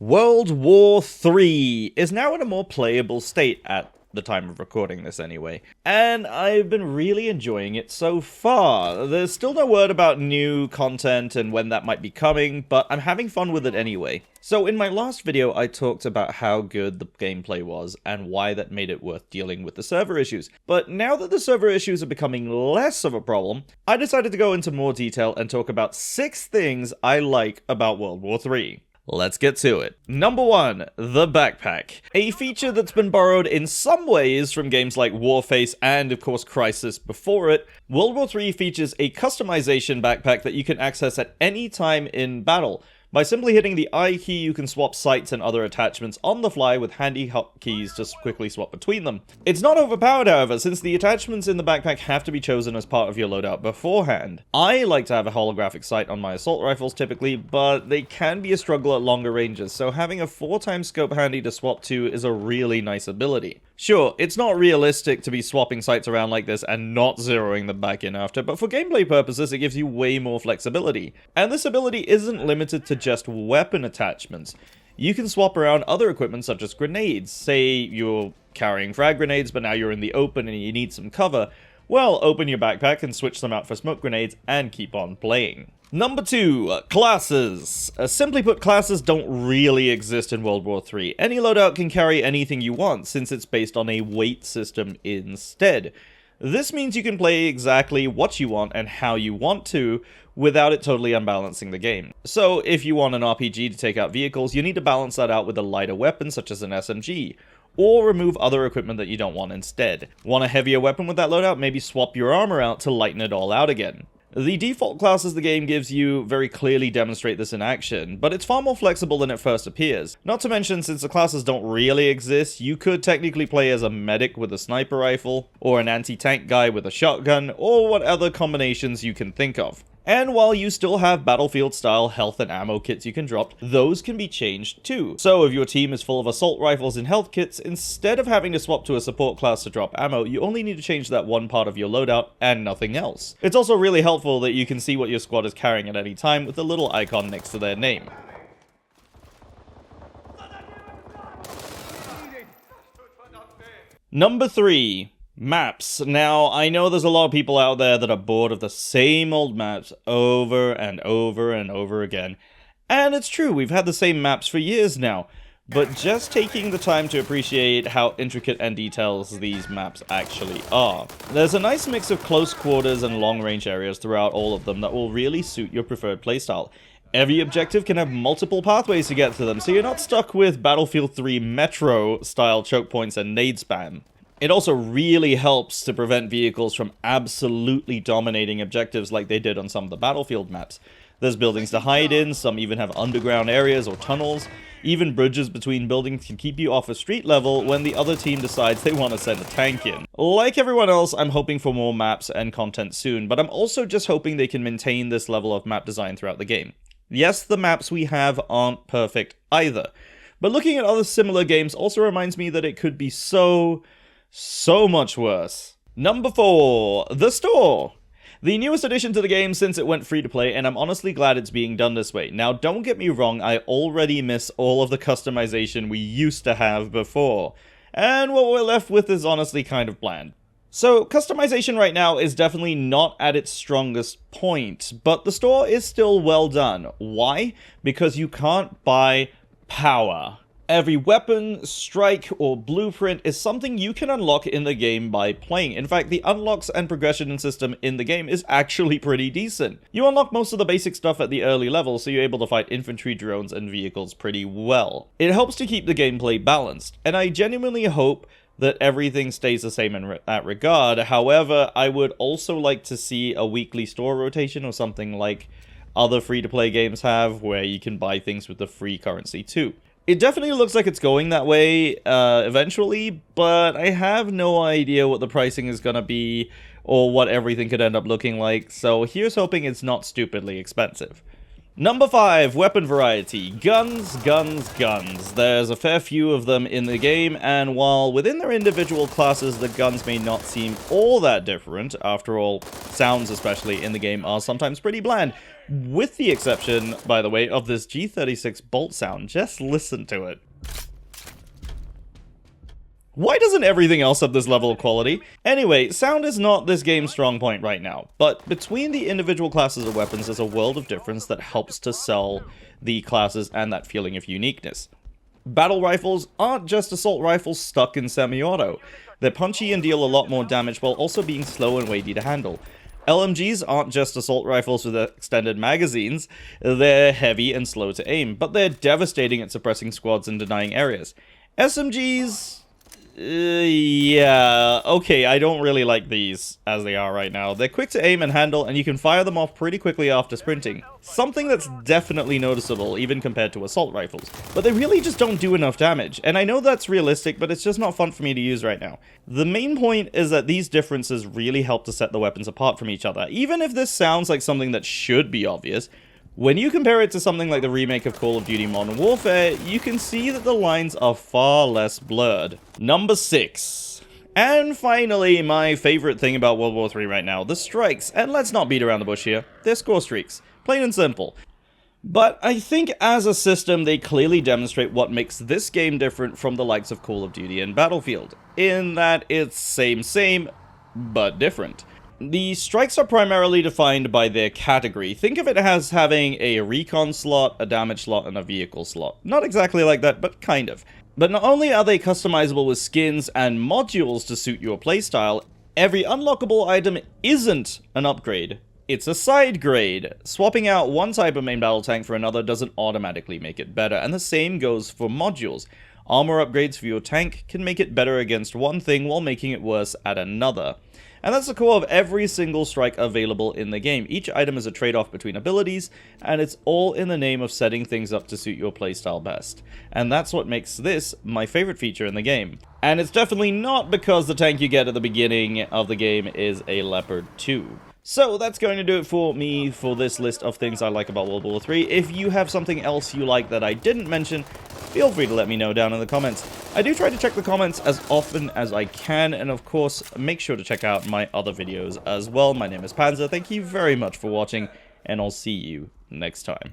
World War 3 is now in a more playable state at the time of recording this anyway, and I've been really enjoying it so far. There's still no word about new content and when that might be coming, but I'm having fun with it anyway. So in my last video I talked about how good the gameplay was and why that made it worth dealing with the server issues, but now that the server issues are becoming less of a problem, I decided to go into more detail and talk about 6 things I like about World War 3. Let's get to it. Number 1, the backpack. A feature that's been borrowed in some ways from games like Warface and of course Crisis before it, World War 3 features a customization backpack that you can access at any time in battle. By simply hitting the I key, you can swap sights and other attachments on the fly with handy hotkeys to quickly swap between them. It's not overpowered, however, since the attachments in the backpack have to be chosen as part of your loadout beforehand. I like to have a holographic sight on my assault rifles typically, but they can be a struggle at longer ranges, so having a 4x scope handy to swap to is a really nice ability. Sure, it's not realistic to be swapping sights around like this and not zeroing them back in after, but for gameplay purposes it gives you way more flexibility. And this ability isn't limited to just weapon attachments. You can swap around other equipment such as grenades. Say you're carrying frag grenades but now you're in the open and you need some cover. Well, open your backpack and switch them out for smoke grenades and keep on playing. Number 2, classes. Simply put, classes don't really exist in World War 3. Any loadout can carry anything you want, since it's based on a weight system instead. This means you can play exactly what you want and how you want to, without it totally unbalancing the game. So, if you want an RPG to take out vehicles, you need to balance that out with a lighter weapon such as an SMG. Or remove other equipment that you don't want instead. Want a heavier weapon with that loadout? Maybe swap your armor out to lighten it all out again. The default classes the game gives you very clearly demonstrate this in action, but it's far more flexible than it first appears. Not to mention, since the classes don't really exist, you could technically play as a medic with a sniper rifle, or an anti-tank guy with a shotgun, or what other combinations you can think of. And while you still have battlefield-style health and ammo kits you can drop, those can be changed too. So if your team is full of assault rifles and health kits, instead of having to swap to a support class to drop ammo, you only need to change that one part of your loadout and nothing else. It's also really helpful that you can see what your squad is carrying at any time with a little icon next to their name. Number 3. Maps. Now, I know there's a lot of people out there that are bored of the same old maps over and over and over again. And it's true, we've had the same maps for years now. But just taking the time to appreciate how intricate and detailed these maps actually are. There's a nice mix of close quarters and long range areas throughout all of them that will really suit your preferred playstyle. Every objective can have multiple pathways to get to them, so you're not stuck with Battlefield 3 Metro style choke points and nade spam. It also really helps to prevent vehicles from absolutely dominating objectives like they did on some of the Battlefield maps. There's buildings to hide in, some even have underground areas or tunnels. Even bridges between buildings can keep you off a street level when the other team decides they want to send a tank in. Like everyone else, I'm hoping for more maps and content soon, but I'm also just hoping they can maintain this level of map design throughout the game. Yes, the maps we have aren't perfect either, but looking at other similar games also reminds me that it could be so much worse. Number 4, the store. The newest addition to the game since it went free to play, and I'm honestly glad it's being done this way. Now, don't get me wrong, I already miss all of the customization we used to have before, and what we're left with is honestly kind of bland. So, customization right now is definitely not at its strongest point, but the store is still well done. Why? Because you can't buy power. Every weapon, strike, or blueprint is something you can unlock in the game by playing. In fact, the unlocks and progression system in the game is actually pretty decent. You unlock most of the basic stuff at the early levels, so you're able to fight infantry, drones, and vehicles pretty well. It helps to keep the gameplay balanced, and I genuinely hope that everything stays the same in that regard. However, I would also like to see a weekly store rotation or something like other free-to-play games have, where you can buy things with the free currency too. It definitely looks like it's going that way eventually, but I have no idea what the pricing is gonna be or what everything could end up looking like, so here's hoping it's not stupidly expensive. Number 5, weapon variety. Guns, guns, guns. There's a fair few of them in the game, and while within their individual classes the guns may not seem all that different, after all, sounds especially in the game are sometimes pretty bland, with the exception, by the way, of this G36 bolt sound. Just listen to it. Why doesn't everything else have this level of quality? Anyway, sound is not this game's strong point right now, but between the individual classes of weapons there's a world of difference that helps to sell the classes and that feeling of uniqueness. Battle rifles aren't just assault rifles stuck in semi-auto. They're punchy and deal a lot more damage while also being slow and weighty to handle. LMGs aren't just assault rifles with extended magazines, they're heavy and slow to aim, but they're devastating at suppressing squads and denying areas. SMGs... yeah, okay, I don't really like these as they are right now. They're quick to aim and handle, and you can fire them off pretty quickly after sprinting. Something that's definitely noticeable, even compared to assault rifles. But they really just don't do enough damage, and I know that's realistic, but it's just not fun for me to use right now. The main point is that these differences really help to set the weapons apart from each other. Even if this sounds like something that should be obvious, when you compare it to something like the remake of Call of Duty Modern Warfare, you can see that the lines are far less blurred. Number 6. And finally, my favorite thing about World War III right now, the strikes. And let's not beat around the bush here, they're score streaks. Plain and simple. But I think as a system, they clearly demonstrate what makes this game different from the likes of Call of Duty and Battlefield, in that it's same, but different. The strikes are primarily defined by their category. Think of it as having a recon slot, a damage slot, and a vehicle slot. Not exactly like that, but kind of. But not only are they customizable with skins and modules to suit your playstyle, every unlockable item isn't an upgrade. It's a side grade. Swapping out one type of main battle tank for another doesn't automatically make it better, and the same goes for modules. Armor upgrades for your tank can make it better against one thing while making it worse at another. And that's the core of every single strike available in the game. Each item is a trade-off between abilities, and it's all in the name of setting things up to suit your playstyle best. And that's what makes this my favorite feature in the game. And it's definitely not because the tank you get at the beginning of the game is a Leopard 2. So that's going to do it for me for this list of things I like about World War III. If you have something else you like that I didn't mention, feel free to let me know down in the comments. I do try to check the comments as often as I can, and of course, make sure to check out my other videos as well. My name is Panzer, thank you very much for watching, and I'll see you next time.